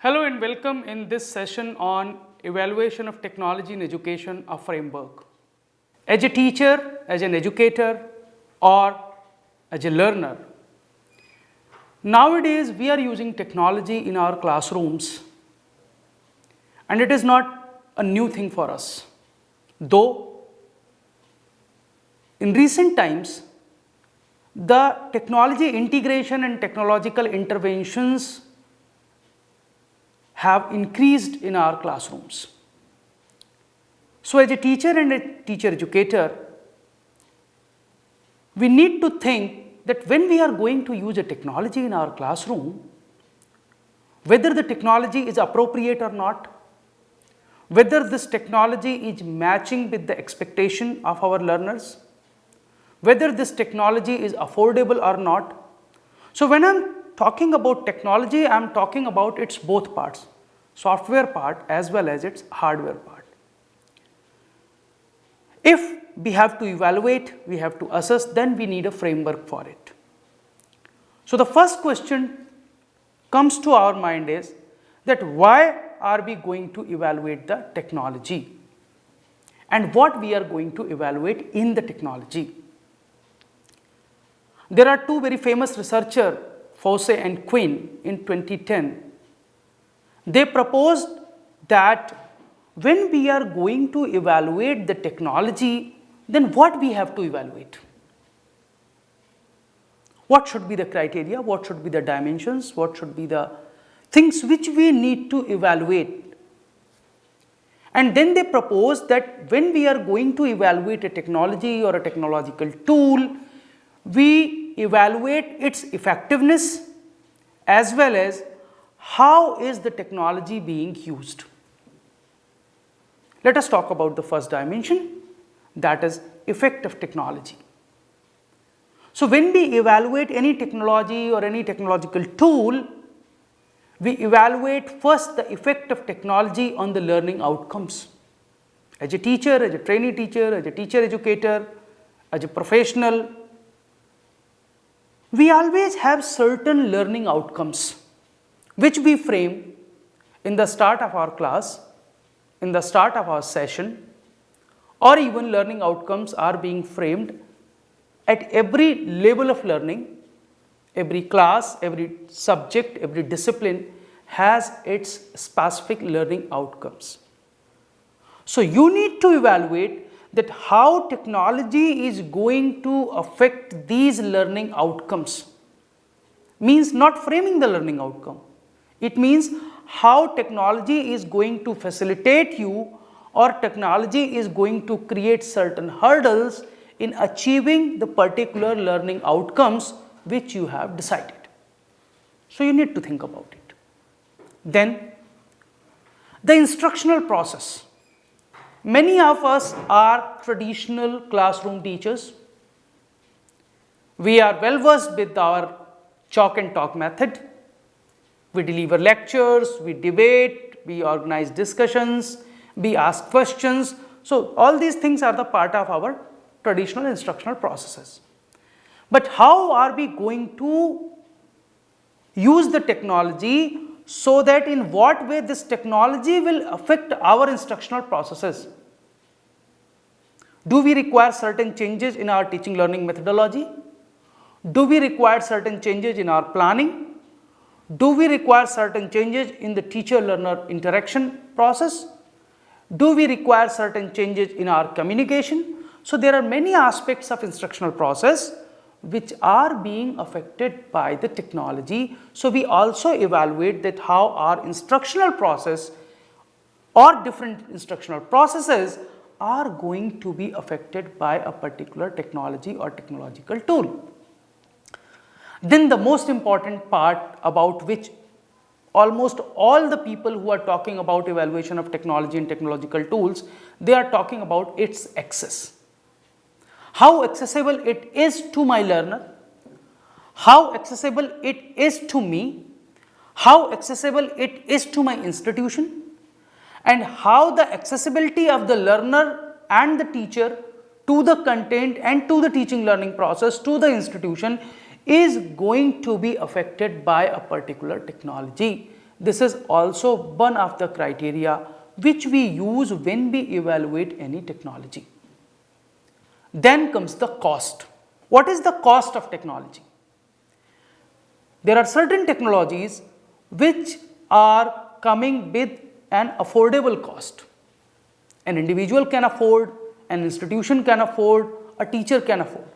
Hello and welcome in this session on evaluation of technology in education, a framework. As a teacher, as an educator, or as a learner, nowadays we are using technology in our classrooms and it is not a new thing for us. Though in recent times, the technology integration and technological interventions have increased in our classrooms. So as a teacher and a teacher educator, we need to think that when we are going to use a technology in our classroom, whether the technology is appropriate or not, whether this technology is matching with the expectation of our learners, whether this technology is affordable or not. So when I'm talking about technology, I'm talking about its both parts, software part as well as its hardware part. If we have to evaluate, we have to assess, then we need a framework for it. So the first question comes to our mind is that why are we going to evaluate the technology and what we are going to evaluate in the technology. There are two very famous researchers, Fauci and Quinn, in 2010. They proposed that when we are going to evaluate the technology, then what we have to evaluate? What should be the criteria? What should be the dimensions? What should be the things which we need to evaluate? And then they proposed that when we are going to evaluate a technology or a technological tool, we evaluate its effectiveness as well as how is the technology being used. Let us talk about the first dimension, that is effect of technology. So when we evaluate any technology or any technological tool, we evaluate first the effect of technology on the learning outcomes. As a teacher, as a trainee teacher, as a teacher educator, as a professional, we always have certain learning outcomes which we frame in the start of our class, in the start of our session, or even learning outcomes are being framed at every level of learning. Every class, every subject, every discipline has its specific learning outcomes. So you need to evaluate that how technology is going to affect these learning outcomes. Means not framing the learning outcome. It means how technology is going to facilitate you or technology is going to create certain hurdles in achieving the particular learning outcomes which you have decided. So you need to think about it. Then the instructional process. Many of us are traditional classroom teachers. We are well versed with our chalk and talk method. We deliver lectures, we debate, we organize discussions, we ask questions. So all these things are the part of our traditional instructional processes. But how are we going to use the technology so that in what way this technology will affect our instructional processes? Do we require certain changes in our teaching learning methodology? Do we require certain changes in our planning? Do we require certain changes in the teacher-learner interaction process? Do we require certain changes in our communication? So there are many aspects of instructional process which are being affected by the technology. So we also evaluate that how our instructional process or different instructional processes are going to be affected by a particular technology or technological tool. Then the most important part about which almost all the people who are talking about evaluation of technology and technological tools, they are talking about its access. How accessible it is to my learner, how accessible it is to me, how accessible it is to my institution, and how the accessibility of the learner and the teacher to the content and to the teaching learning process to the institution is going to be affected by a particular technology. This is also one of the criteria which we use when we evaluate any technology. Then comes the cost. What is the cost of technology? There are certain technologies which are coming with an affordable cost. An individual can afford, an institution can afford, a teacher can afford.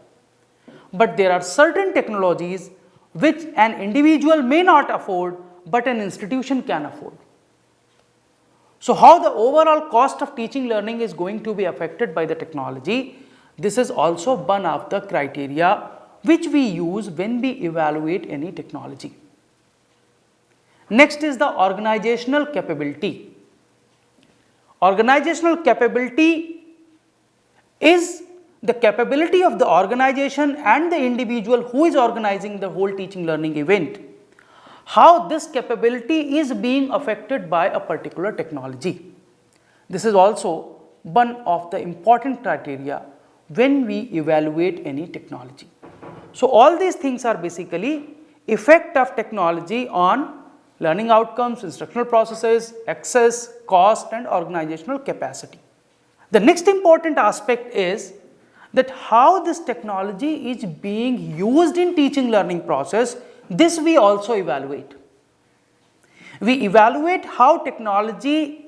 But there are certain technologies which an individual may not afford, but an institution can afford. So, how the overall cost of teaching learning is going to be affected by the technology, this is also one of the criteria which we use when we evaluate any technology. Next is the organizational capability. Organizational capability is the capability of the organization and the individual who is organizing the whole teaching learning event. How this capability is being affected by a particular technology. This is also one of the important criteria when we evaluate any technology. So, all these things are basically effect of technology on learning outcomes, instructional processes, access, cost and organizational capacity. The next important aspect is that how this technology is being used in teaching learning process, this we also evaluate. We evaluate how technology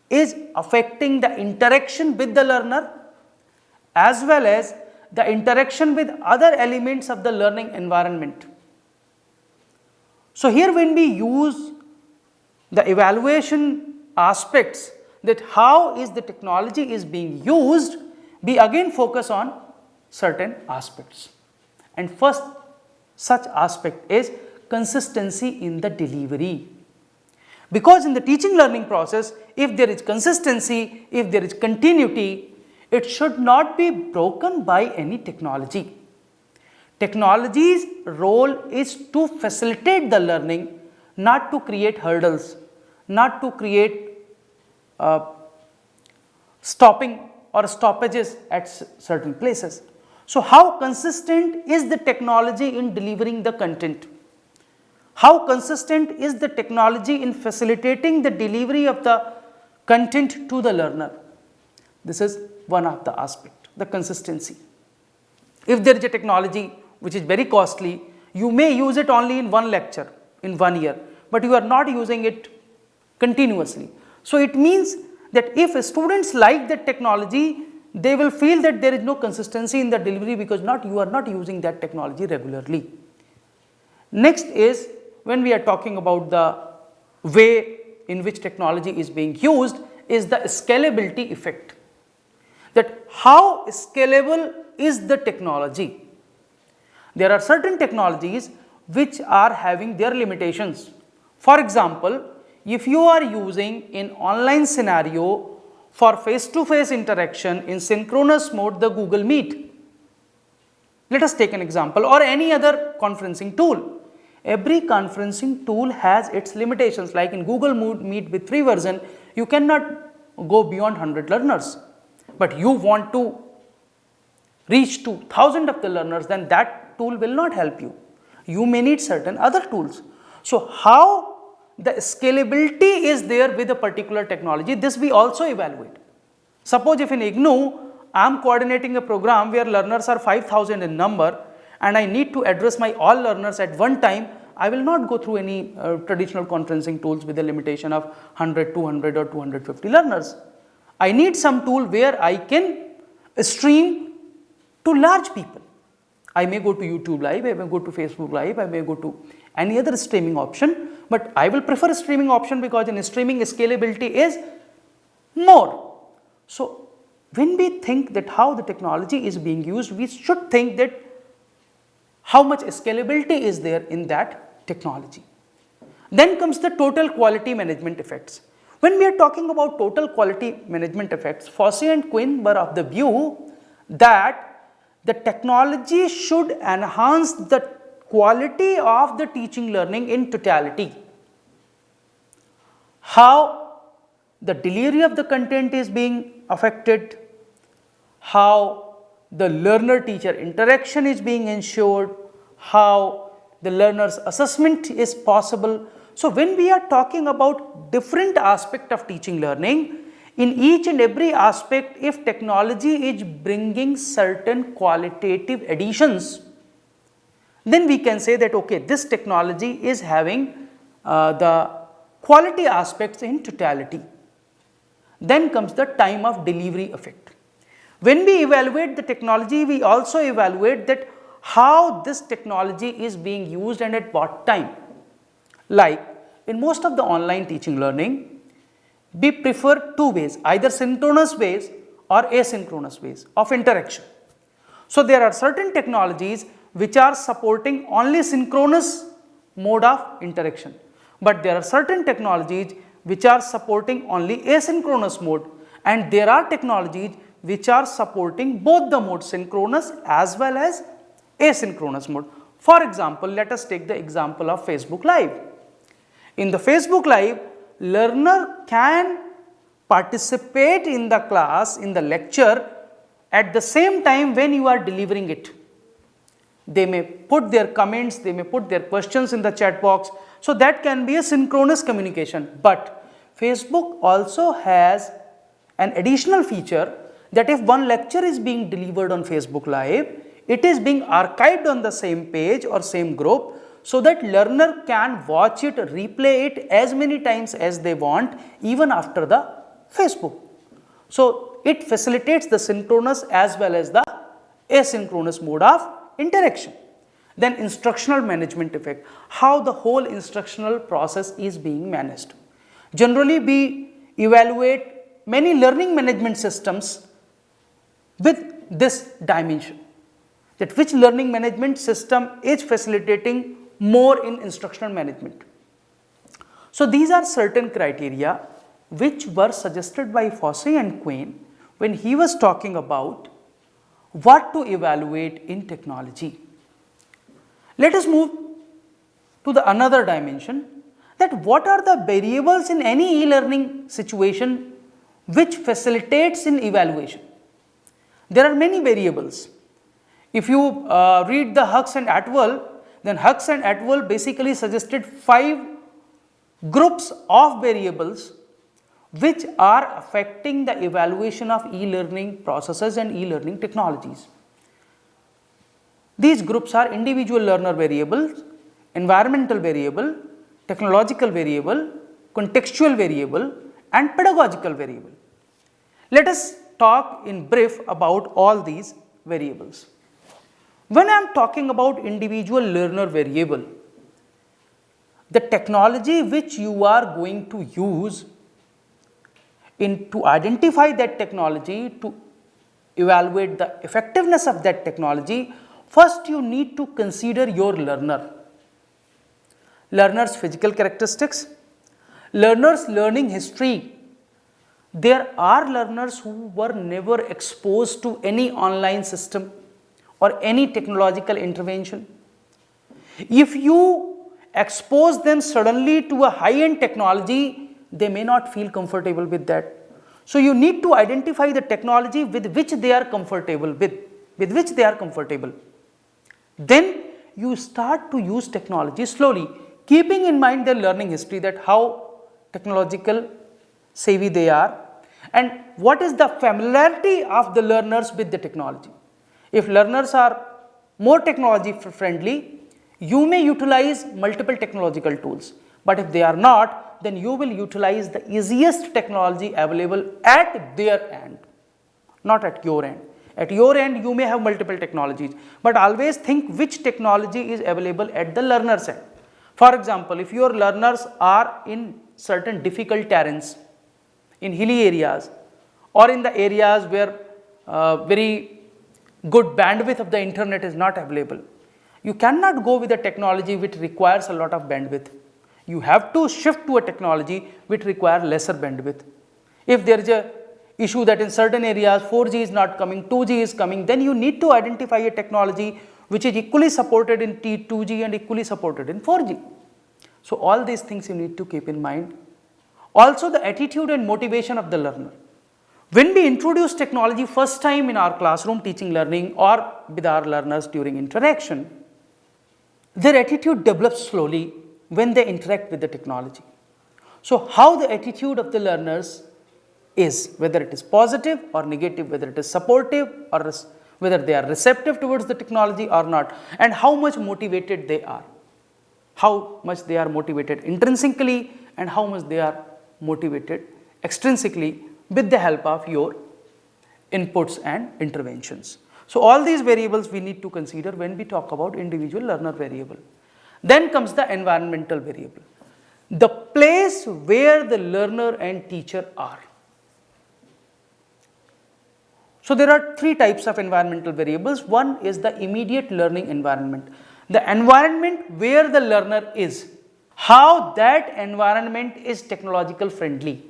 is affecting the interaction with the learner as well as the interaction with other elements of the learning environment. So, here when we use the evaluation aspects that how is the technology is being used, we again focus on certain aspects. And first such aspect is consistency in the delivery. Because in the teaching learning process, if there is consistency, if there is continuity, it should not be broken by any technology. Technology's role is to facilitate the learning, not to create hurdles, not to create stopping or stoppages at certain places. So, how consistent is the technology in delivering the content? How consistent is the technology in facilitating the delivery of the content to the learner? This is one of the aspects, the consistency. If there is a technology which is very costly, you may use it only in one lecture in 1 year, but you are not using it continuously. So, it means that if students like that technology, they will feel that there is no consistency in the delivery because you are not using that technology regularly. Next is when we are talking about the way in which technology is being used is the scalability effect. That how scalable is the technology? There are certain technologies which are having their limitations. For example, if you are using in online scenario for face-to-face interaction in synchronous mode the Google Meet, let us take an example, or any other conferencing tool. Every conferencing tool has its limitations, like in Google Meet with free version, you cannot go beyond 100 learners, but you want to reach to thousands of the learners, then that tool will not help you. You may need certain other tools. So, how the scalability is there with a particular technology, this we also evaluate. Suppose if in IGNOU, I am coordinating a program where learners are 5,000 in number and I need to address my all learners at one time, I will not go through any traditional conferencing tools with a limitation of 100, 200 or 250 learners. I need some tool where I can stream to large people. I may go to YouTube Live, I may go to Facebook Live, I may go to any other streaming option, but I will prefer a streaming option because in streaming scalability is more. So, when we think that how the technology is being used, we should think that how much scalability is there in that technology. Then comes the total quality management effects. When we are talking about total quality management effects, Fossey and Quinn were of the view that the technology should enhance the quality of the teaching learning in totality. How the delivery of the content is being affected, how the learner-teacher interaction is being ensured, how the learner's assessment is possible. So when we are talking about different aspect of teaching learning, in each and every aspect, if technology is bringing certain qualitative additions, then we can say that okay, this technology is having the quality aspects in totality. Then comes the time of delivery effect. When we evaluate the technology, we also evaluate that how this technology is being used and at what time. Like in most of the online teaching learning, we prefer two ways, either synchronous ways or asynchronous ways of interaction. So there are certain technologies which are supporting only synchronous mode of interaction, but there are certain technologies which are supporting only asynchronous mode, and there are technologies which are supporting both the modes, synchronous as well as asynchronous mode. For example, let us take the example of Facebook Live. In the Facebook Live, learner can participate in the class, in the lecture at the same time when you are delivering it. They may put their comments, they may put their questions in the chat box. So that can be a synchronous communication. But Facebook also has an additional feature that if one lecture is being delivered on Facebook Live, it is being archived on the same page or same group, so that learner can watch it, replay it as many times as they want, even after the Facebook. So it facilitates the synchronous as well as the asynchronous mode of interaction. Then instructional management effect, how the whole instructional process is being managed. Generally, we evaluate many learning management systems with this dimension, that which learning management system is facilitating more in instructional management. So these are certain criteria which were suggested by Fossey and Quinn when he was talking about what to evaluate in technology. Let us move to the another dimension, that what are the variables in any e-learning situation which facilitates in evaluation. There are many variables. If you read the Hux and Atwell, then Hux and Atwell basically suggested 5 groups of variables which are affecting the evaluation of e-learning processes and e-learning technologies. These groups are individual learner variables, environmental variable, technological variable, contextual variable, and pedagogical variable. Let us talk in brief about all these variables. When I am talking about individual learner variable, the technology which you are going to use to identify that technology, to evaluate the effectiveness of that technology, first you need to consider your learner. Learner's physical characteristics, learner's learning history. There are learners who were never exposed to any online system or any technological intervention. If you expose them suddenly to a high-end technology, they may not feel comfortable with that. So you need to identify the technology with which they are comfortable with which they are comfortable. Then you start to use technology slowly, keeping in mind their learning history, that how technological savvy they are and what is the familiarity of the learners with the technology. If learners are more technology friendly, you may utilize multiple technological tools, but if they are not, then you will utilize the easiest technology available at their end, not at your end. At your end, you may have multiple technologies, but always think which technology is available at the learner's end. For example, if your learners are in certain difficult terrains, in hilly areas, or in the areas where very good bandwidth of the internet is not available, you cannot go with a technology which requires a lot of bandwidth. You have to shift to a technology which requires lesser bandwidth. If there is a issue that in certain areas 4G is not coming, 2G is coming, then you need to identify a technology which is equally supported in 2G and equally supported in 4G. So all these things you need to keep in mind. Also the attitude and motivation of the learner. When we introduce technology first time in our classroom teaching learning or with our learners during interaction, their attitude develops slowly when they interact with the technology. So, how the attitude of the learners is, whether it is positive or negative, whether it is supportive or whether they are receptive towards the technology or not, and how much motivated they are, how much they are motivated intrinsically and how much they are motivated extrinsically with the help of your inputs and interventions. So, all these variables we need to consider when we talk about individual learner variable. Then comes the environmental variable, the place where the learner and teacher are. So, there are three types of environmental variables. One is the immediate learning environment, the environment where the learner is, how that environment is technological friendly,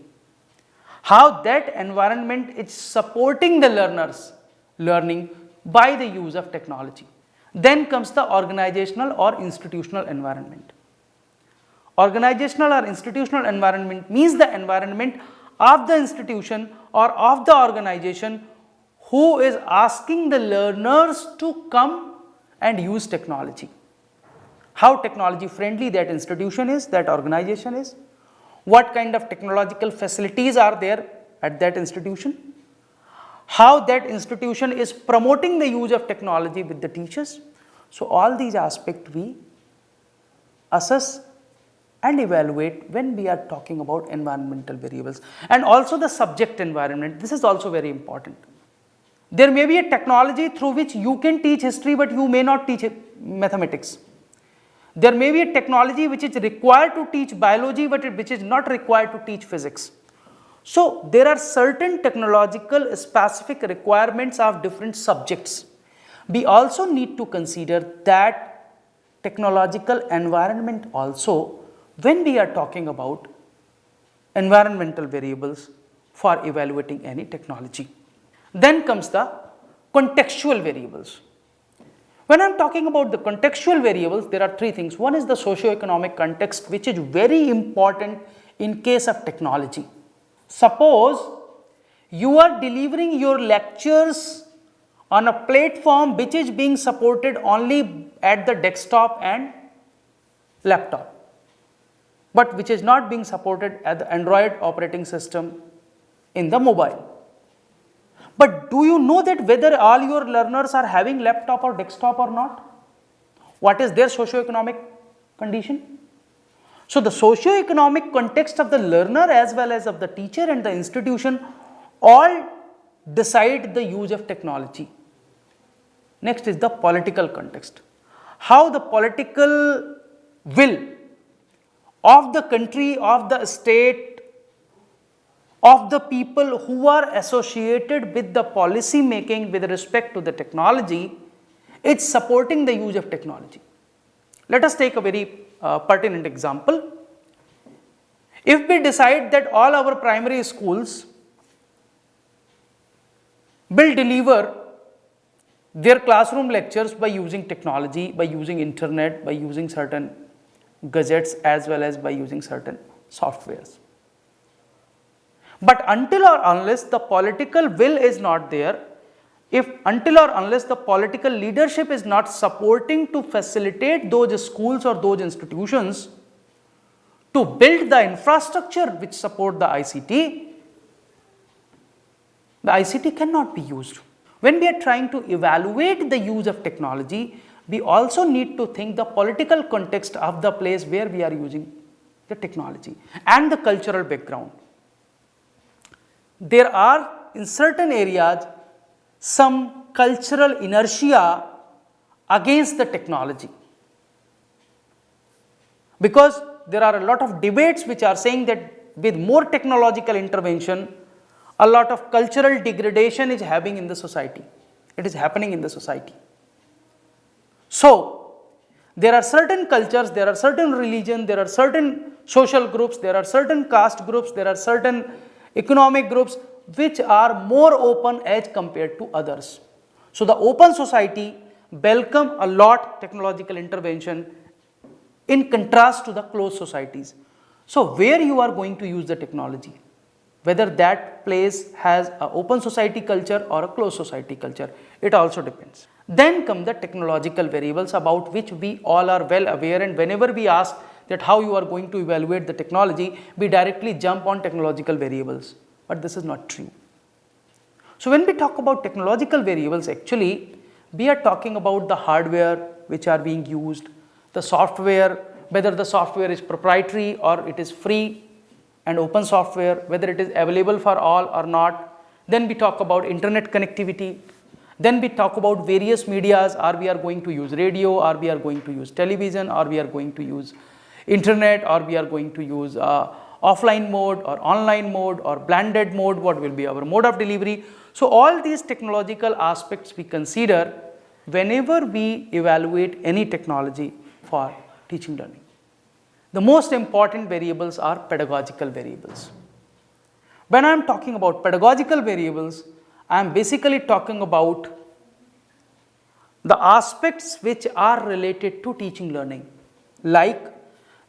how that environment is supporting the learners learning by the use of technology. Then comes the organizational or institutional environment. Organizational or institutional environment means the environment of the institution or of the organization who is asking the learners to come and use technology. How technology friendly that institution is, that organization is, what kind of technological facilities are there at that institution, how that institution is promoting the use of technology with the teachers. So, all these aspects we assess and evaluate when we are talking about environmental variables, and also the subject environment. This is also very important. There may be a technology through which you can teach history, but you may not teach mathematics. There may be a technology which is required to teach biology, but which is not required to teach physics. So, there are certain technological specific requirements of different subjects. We also need to consider that technological environment also when we are talking about environmental variables for evaluating any technology. Then comes the contextual variables. When I am talking about the contextual variables, there are three things. One is the socio-economic context, which is very important in case of technology. Suppose you are delivering your lectures on a platform which is being supported only at the desktop and laptop, but which is not being supported at the Android operating system in the mobile. But do you know that whether all your learners are having laptop or desktop or not? What is their socio-economic condition? So, the socio-economic context of the learner as well as of the teacher and the institution all decide the use of technology. Next is the political context. How the political will of the country, of the state, of the people who are associated with the policy making with respect to the technology, it's supporting the use of technology. Let us take a very pertinent example. If we decide that all our primary schools will deliver their classroom lectures by using technology, by using internet, by using certain gadgets as well as by using certain softwares. But until or unless the political will is not there, until or unless the political leadership is not supporting to facilitate those schools or those institutions to build the infrastructure which support the ICT cannot be used. When we are trying to evaluate the use of technology, we also need to think the political context of the place where we are using the technology and the cultural background. There are in certain areas some cultural inertia against the technology, because there are a lot of debates which are saying that with more technological intervention, a lot of cultural degradation is happening in the society. It is happening in the society. So, there are certain cultures, there are certain religions, there are certain social groups, there are certain caste groups, there are certain economic groups which are more open as compared to others. So, the open society welcome a lot technological intervention in contrast to the closed societies. So, where you are going to use the technology, whether that place has an open society culture or a closed society culture, it also depends. Then come the technological variables about which we all are well aware, and whenever we ask that how you are going to evaluate the technology, we directly jump on technological variables, but this is not true. So when we talk about technological variables, actually we are talking about the hardware which are being used, the software, whether the software is proprietary or it is free and open software, whether it is available for all or not. Then we talk about internet connectivity. Then we talk about various medias, or we are going to use radio, or we are going to use television, or we are going to use internet, or we are going to use offline mode or online mode or blended mode, what will be our mode of delivery. So all these technological aspects we consider whenever we evaluate any technology for teaching learning. The most important variables are pedagogical variables. When I am talking about pedagogical variables, I am basically talking about the aspects which are related to teaching learning, like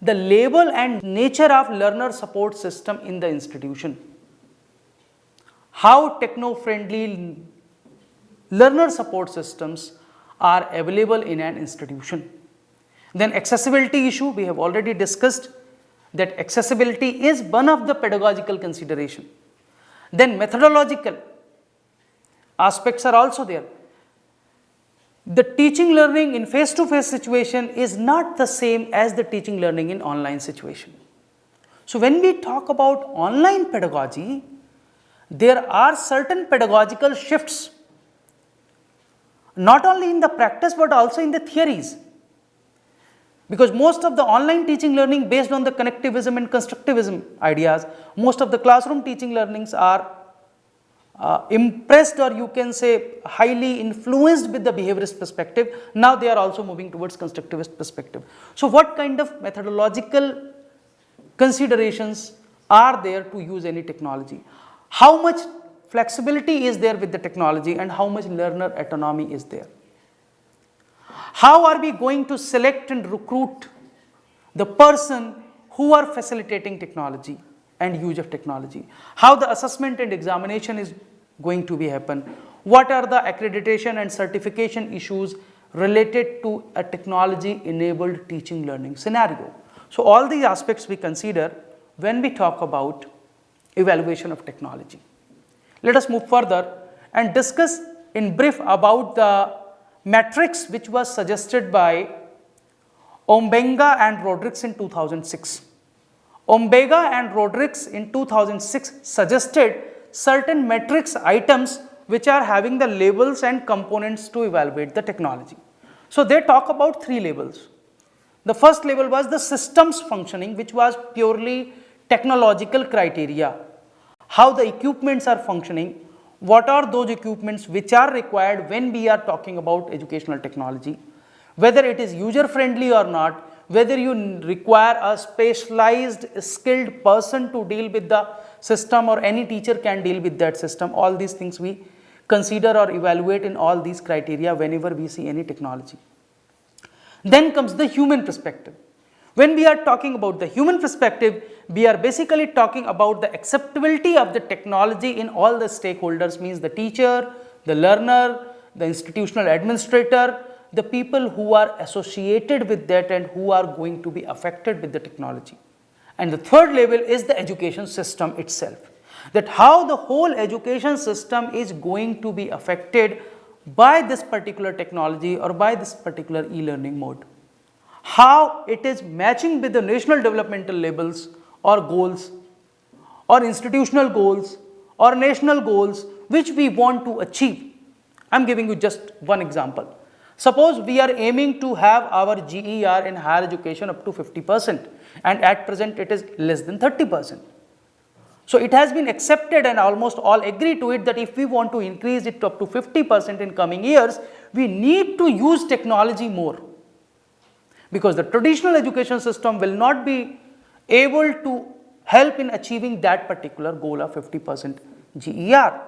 the level and nature of learner support system in the institution, how techno-friendly learner support systems are available in an institution. Then accessibility issue, we have already discussed that accessibility is one of the pedagogical consideration. Then methodological aspects are also there. The teaching learning in face-to-face situation is not the same as the teaching learning in online situation. So when we talk about online pedagogy, there are certain pedagogical shifts, not only in the practice but also in the theories. Because most of the online teaching learning based on the connectivism and constructivism ideas, most of the classroom teaching learnings are impressed, or you can say highly influenced with the behaviorist perspective. Now they are also moving towards constructivist perspective. So what kind of methodological considerations are there to use any technology? How much flexibility is there with the technology and how much learner autonomy is there? How are we going to select and recruit the person who are facilitating technology and use of technology? How the assessment and examination is going to be happen? What are the accreditation and certification issues related to a technology enabled teaching learning scenario? So all these aspects we consider when we talk about evaluation of technology. Let us move further and discuss in brief about the matrix which was suggested by Ombenga and Rodrigues in 2006. Ombenga and Rodrigues in 2006 suggested certain matrix items which are having the labels and components to evaluate the technology. So they talk about three labels. The first label was the systems functioning, which was purely technological criteria. How the equipments are functioning, what are those equipments which are required when we are talking about educational technology, whether it is user friendly or not, whether you require a specialized skilled person to deal with the system or any teacher can deal with that system. All these things we consider or evaluate in all these criteria whenever we see any technology. Then comes the human perspective. When we are talking about the human perspective, we are basically talking about the acceptability of the technology in all the stakeholders, means the teacher, the learner, the institutional administrator, the people who are associated with that and who are going to be affected with the technology. And the third level is the education system itself, that how the whole education system is going to be affected by this particular technology or by this particular e-learning mode. How it is matching with the national developmental labels or goals or institutional goals or national goals which we want to achieve. I am giving you just one example. Suppose we are aiming to have our GER in higher education up to 50% and at present it is less than 30%. So it has been accepted and almost all agree to it that if we want to increase it up to 50% in coming years, we need to use technology more, because the traditional education system will not be able to help in achieving that particular goal of 50% GER.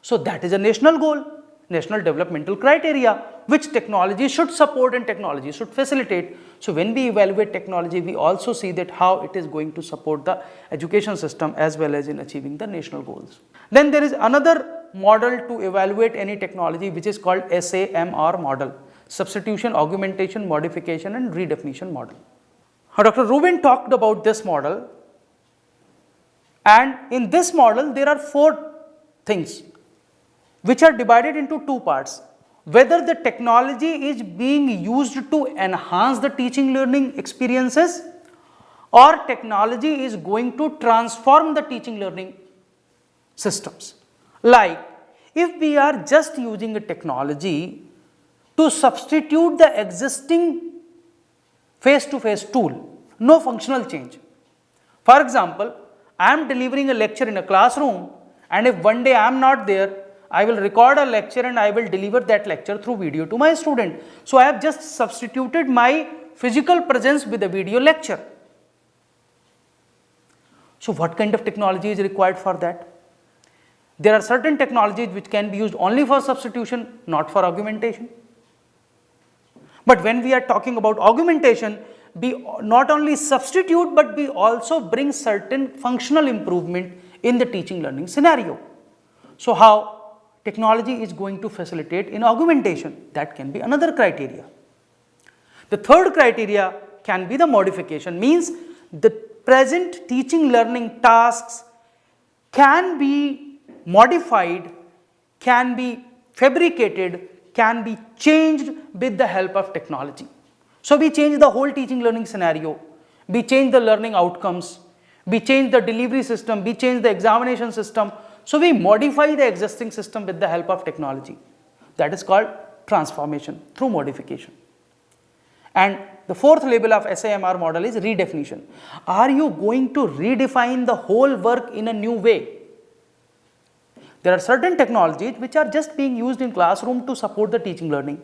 So that is a national goal, national developmental criteria, which technology should support and technology should facilitate. So when we evaluate technology, we also see that how it is going to support the education system as well as in achieving the national goals. Then there is another model to evaluate any technology which is called SAMR model, substitution, augmentation, modification and redefinition model. Dr. Rubin talked about this model, and in this model there are 4 things which are divided into 2 parts. Whether the technology is being used to enhance the teaching learning experiences or technology is going to transform the teaching learning systems. Like if we are just using a technology to substitute the existing face-to-face tool, no functional change. For example, I am delivering a lecture in a classroom, and if one day I am not there, I will record a lecture and I will deliver that lecture through video to my student. So I have just substituted my physical presence with a video lecture. So what kind of technology is required for that? There are certain technologies which can be used only for substitution, not for augmentation. But when we are talking about augmentation, we not only substitute, but we also bring certain functional improvement in the teaching learning scenario. So how technology is going to facilitate in augmentation? That can be another criteria. The third criteria can be the modification, means the present teaching learning tasks can be modified, can be fabricated, can be changed with the help of technology. So we change the whole teaching learning scenario, we change the learning outcomes, we change the delivery system, we change the examination system. So we modify the existing system with the help of technology. That is called transformation through modification. And the 4th level of SAMR model is redefinition. Are you going to redefine the whole work in a new way? There are certain technologies which are just being used in classroom to support the teaching learning.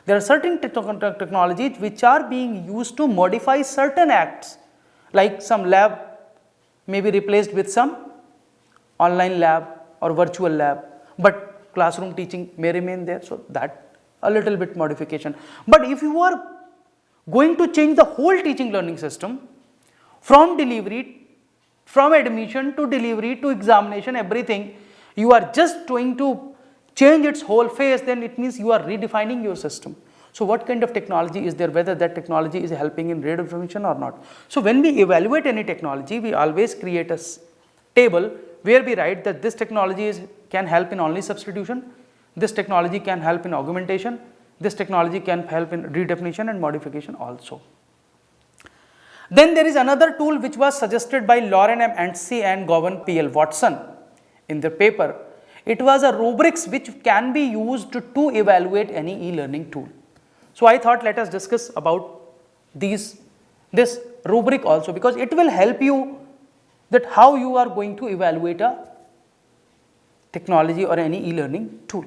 There are certain technologies which are being used to modify certain acts, like some lab may be replaced with some online lab or virtual lab, but classroom teaching may remain there, so that a little bit modification. But if you are going to change the whole teaching learning system from delivery, from admission to delivery to examination, everything, you are just going to change its whole face, then it means you are redefining your system. So what kind of technology is there, whether that technology is helping in redefinition or not. So when we evaluate any technology, we always create a table where we write that this technology can help in only substitution, this technology can help in augmentation, this technology can help in redefinition and modification also. Then there is another tool which was suggested by Lauren M. Anstey and Gowan P.L. Watson in their paper. It was a rubrics which can be used to evaluate any e-learning tool. So I thought let us discuss about this rubric also, because it will help you that how you are going to evaluate a technology or any e-learning tool.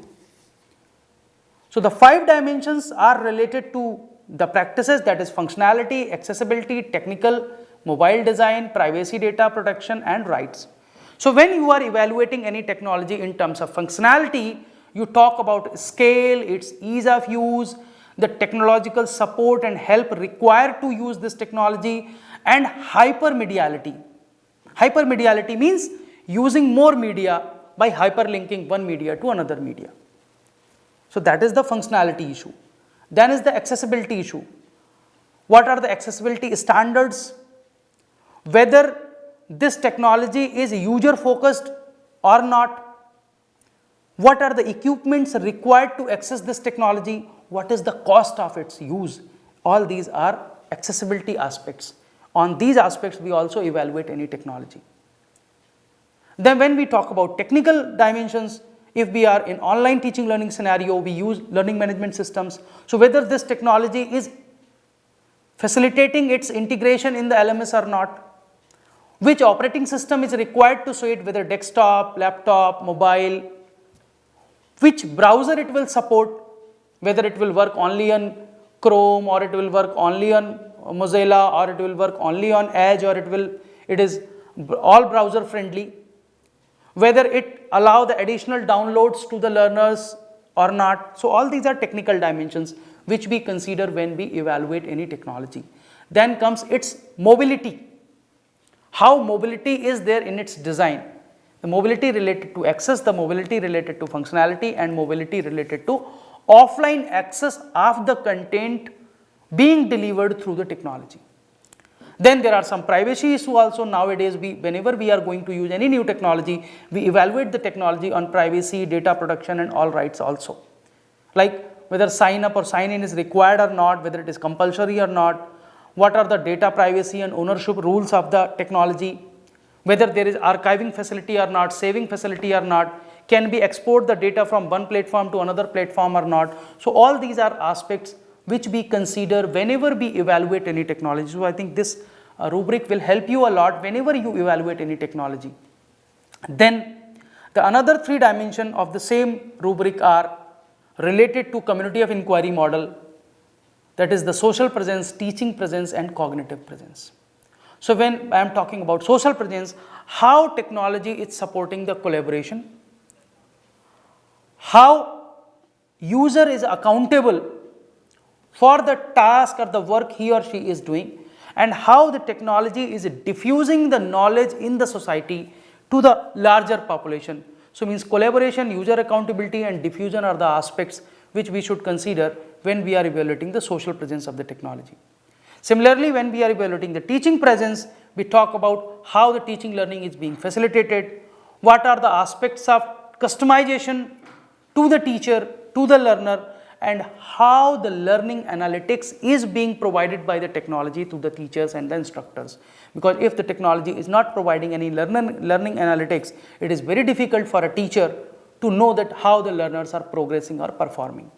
So the 5 dimensions are related to the practices, that is functionality, accessibility, technical, mobile design, privacy, data protection and rights. So when you are evaluating any technology in terms of functionality, you talk about scale, its ease of use, the technological support and help required to use this technology, and hypermediality. Hypermediality means using more media by hyperlinking one media to another media. So that is the functionality issue. Then is the accessibility issue. What are the accessibility standards? Whether this technology is user focused or not. What are the equipments required to access this technology? What is the cost of its use? All these are accessibility aspects. On these aspects, we also evaluate any technology. Then when we talk about technical dimensions, if we are in online teaching learning scenario, we use learning management systems. So whether this technology is facilitating its integration in the LMS or not, which operating system is required to show it, whether desktop, laptop, mobile, which browser it will support, whether it will work only on Chrome or it will work only on Mozilla or it will work only on Edge or it is all browser friendly, whether it allow the additional downloads to the learners or not. So all these are technical dimensions which we consider when we evaluate any technology. Then comes its mobility. How mobility is there in its design. The mobility related to access, the mobility related to functionality and mobility related to offline access of the content being delivered through the technology. Then there are some privacy issues also. Nowadays, whenever we are going to use any new technology, we evaluate the technology on privacy, data protection and all rights also. Like whether sign up or sign in is required or not, whether it is compulsory or not, what are the data privacy and ownership rules of the technology, whether there is archiving facility or not, saving facility or not, can we export the data from one platform to another platform or not. So all these are aspects which we consider whenever we evaluate any technology. So I think this rubric will help you a lot whenever you evaluate any technology. Then the another 3 dimensions of the same rubric are related to community of inquiry model, that is the social presence, teaching presence and cognitive presence. So when I am talking about social presence, how technology is supporting the collaboration, how user is accountable for the task or the work he or she is doing, and how the technology is diffusing the knowledge in the society to the larger population. So means collaboration, user accountability and diffusion are the aspects which we should consider when we are evaluating the social presence of the technology. Similarly, when we are evaluating the teaching presence, we talk about how the teaching learning is being facilitated, what are the aspects of customization to the teacher, to the learner, and how the learning analytics is being provided by the technology to the teachers and the instructors. Because if the technology is not providing any learning analytics, it is very difficult for a teacher to know that how the learners are progressing or performing.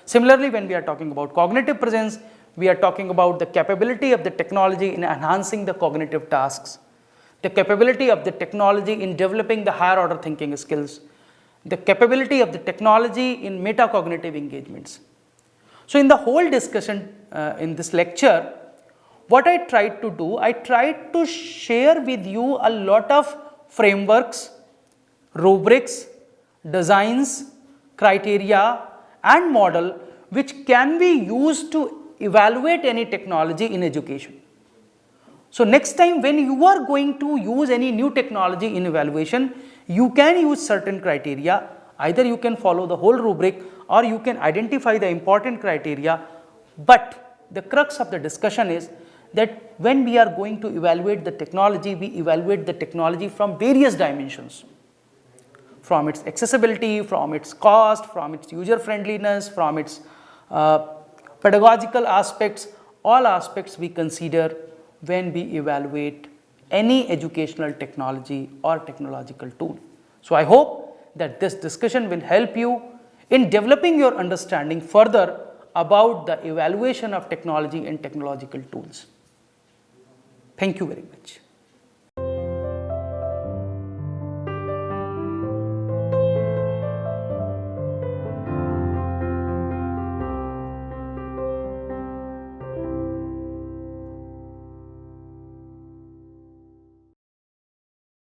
Similarly, when we are talking about cognitive presence, we are talking about the capability of the technology in enhancing the cognitive tasks, the capability of the technology in developing the higher order thinking skills, the capability of the technology in metacognitive engagements. So in the whole discussion in this lecture, what I tried to do, I tried to share with you a lot of frameworks, rubrics, designs, criteria and model which can be used to evaluate any technology in education. So next time when you are going to use any new technology in evaluation, you can use certain criteria. Either you can follow the whole rubric or you can identify the important criteria. But the crux of the discussion is that when we are going to evaluate the technology, we evaluate the technology from various dimensions. From its accessibility, from its cost, from its user friendliness, from its pedagogical aspects, all aspects we consider when we evaluate any educational technology or technological tool. So I hope that this discussion will help you in developing your understanding further about the evaluation of technology and technological tools. Thank you very much.